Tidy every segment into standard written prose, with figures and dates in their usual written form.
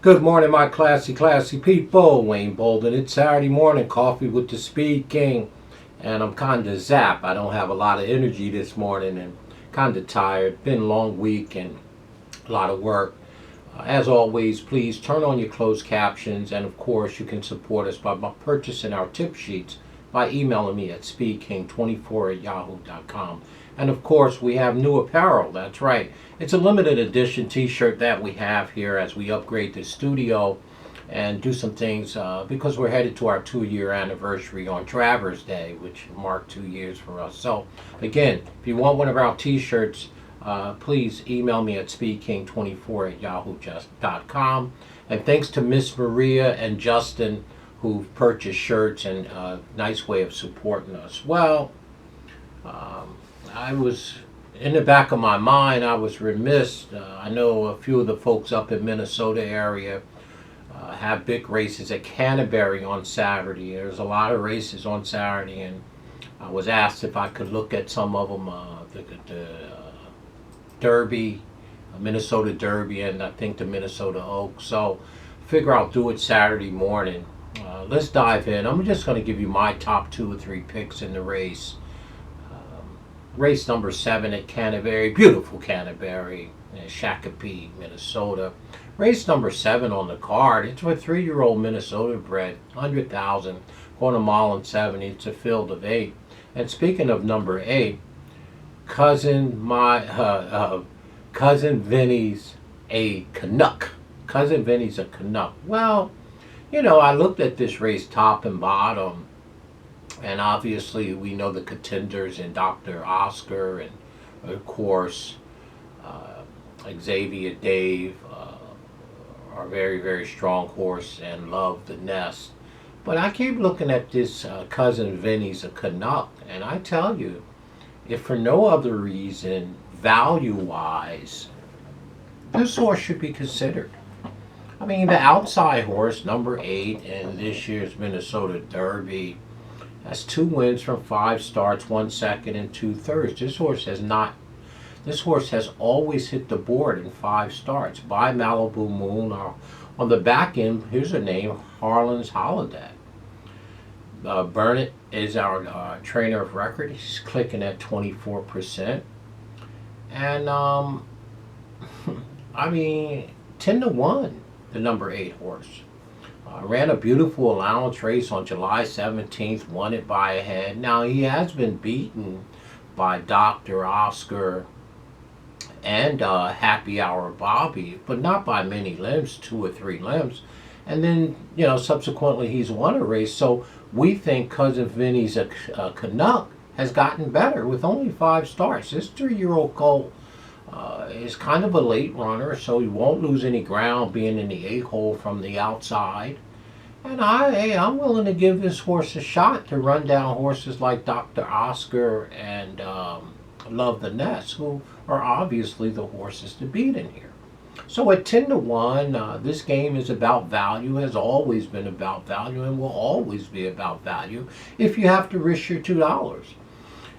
Good morning, my classy people. Wayne Bolden. It's Saturday morning, coffee with the Speed King. And I'm kind of zapped. I don't have a lot of energy this morning and kind of tired. Been a long week and a lot of work. As always, please turn on your closed captions. And of course, you can support us by purchasing our tip sheets by emailing me at speedking24@yahoo.com. And of course, we have new apparel. That's right. It's a limited edition t-shirt that we have here as we upgrade the studio and do some things because we're headed to our 2-year anniversary on Travers Day, which marked 2 years for us. So again, if you want one of our t-shirts, please email me at speedking24@yahoo.com. And thanks to Miss Maria and Justin who've purchased shirts, and a nice way of supporting us. Well, I was, in the back of my mind, I was remiss. I know a few of the folks up in Minnesota area have big races at Canterbury on Saturday. There's a lot of races on Saturday, and I was asked if I could look at some of them, the Derby, Minnesota Derby, and I think the Minnesota Oaks. So figure I'll do it Saturday morning. Let's dive in. I'm just going to give you my top 2 or 3 picks in the race. Race number 7 at Canterbury, beautiful Canterbury, Shakopee, Minnesota. Race number 7 on the card. It's for 3-year-old Minnesota bred, 100,000, going a mile and 70. It's a field of 8. And speaking of number 8, cousin Vinny's a Canuck. Cousin Vinny's a Canuck. Well, you know, I looked at this race top and bottom, and obviously we know the contenders in Dr. Oscar and, of course, Xavier Dave are very, very strong horse, and Love the Nest. But I keep looking at this Cousin Vinny's a Canuck, and I tell you, if for no other reason, value-wise, this horse should be considered. I mean, the outside horse, number 8 in this year's Minnesota Derby, has 2 wins from 5 starts, 1 second and 2 thirds. This horse has always hit the board in 5 starts. By Malibu Moon, on the back end, here's a name, Harlan's Holiday. Burnett is our trainer of record. He's clicking at 24%. And, I mean, 10-1. The number 8 horse. Ran a beautiful allowance race on July 17th, won it by a head. Now, he has been beaten by Dr. Oscar and Happy Hour Bobby, but not by many limbs, 2 or 3 limbs. And then, you know, subsequently he's won a race. So we think Cousin Vinny's a Canuck has gotten better with only 5 starts. This 3-year-old colt is kind of a late runner, so he won't lose any ground being in the 8 hole from the outside. And I'm willing to give this horse a shot to run down horses like Dr. Oscar and Love the Nest, who are obviously the horses to beat in here. So at 10-1, this game is about value, has always been about value, and will always be about value if you have to risk your $2.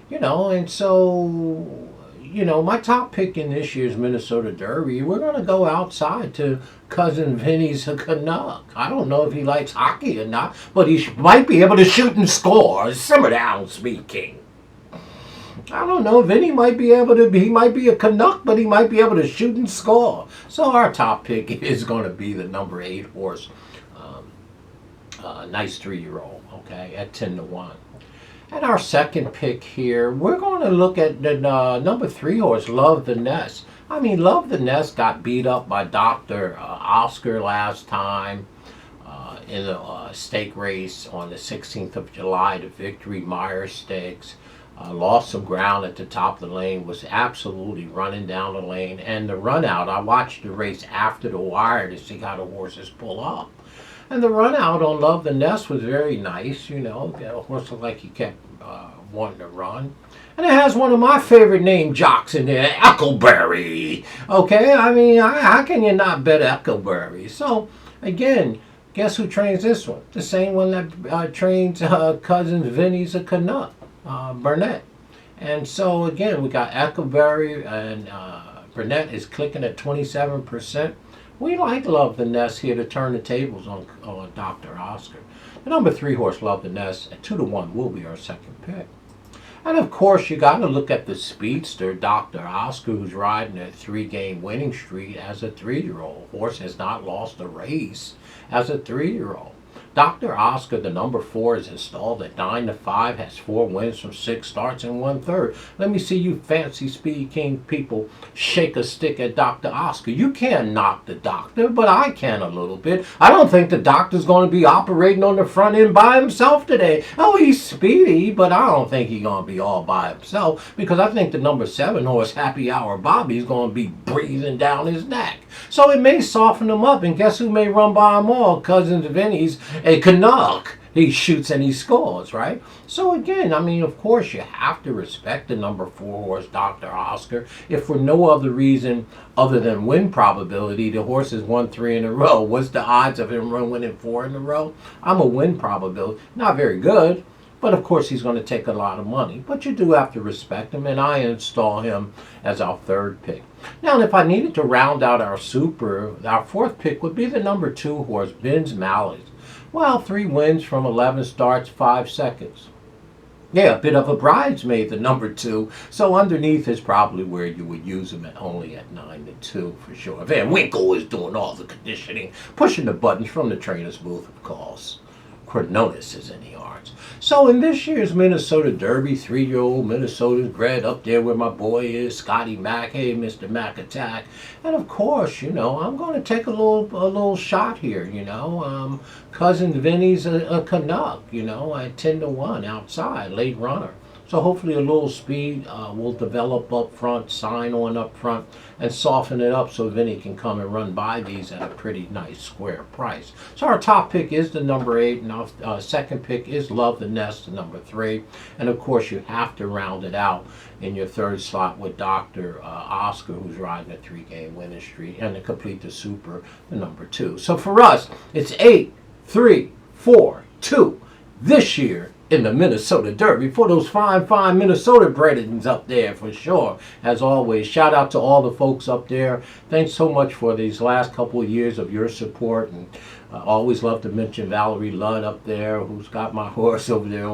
You know, and so, you know, my top pick in this year's Minnesota Derby, we're going to go outside to Cousin Vinny's a Canuck. I don't know if he likes hockey or not, but he might be able to shoot and score. Simmer down, Speed King. I don't know. Vinny might be able to, he might be a Canuck, but he might be able to shoot and score. So our top pick is going to be the number 8 horse, nice 3-year-old, okay, at 10-1. And our second pick here, we're going to look at the number 3 horse, Love the Nest. I mean, Love the Nest got beat up by Dr. Oscar last time in the stake race on the 16th of July, the Victory Meyer Stakes. Lost some ground at the top of the lane, was absolutely running down the lane. And the run out, I watched the race after the wire to see how the horses pull up. And the run out on Love the Nest was very nice, you know. The horse looked like he kept wanting to run. And it has one of my favorite name jocks in there, Eckleberry. Okay, I mean, how can you not bet Eckleberry? So, again, guess who trains this one? The same one that trains Cousin Vinny's a Canuck, Burnett. And so, again, we got Eckleberry, and Burnett is clicking at 27%. We like Love the Nest here to turn the tables on Dr. Oscar. The number 3 horse, Love the Nest, at 2-1 will be our second pick. And of course, you got to look at the speedster, Dr. Oscar, who's riding a 3-game winning streak as a 3-year-old. Horse has not lost a race as a 3-year-old. Dr. Oscar, the number 4, is installed at 9-5, has 4 wins from 6 starts and 1/3. Let me see you fancy Speed King people shake a stick at Dr. Oscar. You can't knock the doctor, but I can a little bit. I don't think the doctor's going to be operating on the front end by himself today. Oh, he's speedy, but I don't think he's going to be all by himself, because I think the number 7 horse, Happy Hour Bobby, is going to be breathing down his neck. So it may soften him up, and guess who may run by him all? Cousvinny's a Canuck. He shoots and he scores, right? So again, I mean, of course, you have to respect the number 4 horse, Dr. Oscar. If for no other reason other than win probability, the horse has won 3 in a row. What's the odds of him winning 4 in a row? I'm a win probability. Not very good, but of course he's going to take a lot of money. But you do have to respect him, and I install him as our 3rd pick. Now, if I needed to round out our super, our 4th pick would be the number 2 horse, Ben's Mallet. Well, 3 wins from 11 starts, 5 seconds. Yeah, a bit of a bridesmaid, the number 2. So underneath is probably where you would use him only at 9-2 for sure. Van Winkle is doing all the conditioning, pushing the buttons from the trainer's booth, of course. Cornonis is in the yards. So in this year's Minnesota Derby, 3-year-old Minnesota's bred up there where my boy is, Scotty Mack. Hey, Mr. Mack Attack. And of course, you know, I'm going to take a little shot here, you know. Cousvinny's a Canuck, you know, at 10-1 outside, late runner. So hopefully a little speed will develop up front, sign on up front, and soften it up so Vinny can come and run by these at a pretty nice square price. So our top pick is the number 8, and our second pick is Love the Nest, the number 3. And of course you have to round it out in your 3rd slot with Dr. Oscar, who's riding a 3-game winning streak, and to complete the super, the number 2. So for us, it's 8, 3, 4, 2 this year in the Minnesota Derby for those fine Minnesota bredens up there for sure. As always, shout out to all the folks up there. Thanks so much for these last couple of years of your support, and always love to mention Valerie Ludd up there, who's got my horse over there,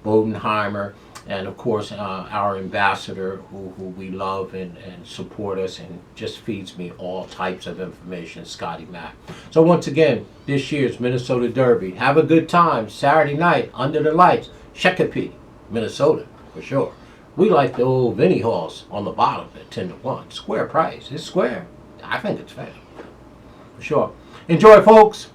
Bodenheimer, and of course our ambassador who we love and support us and just feeds me all types of information, Scotty Mack. So once again, this year's Minnesota Derby. Have a good time Saturday night under the lights, Shakopee, Minnesota for sure. We like the old Vinny horse on the bottom at 10-1. Square price. It's square. I think it's fair for sure. Enjoy, folks.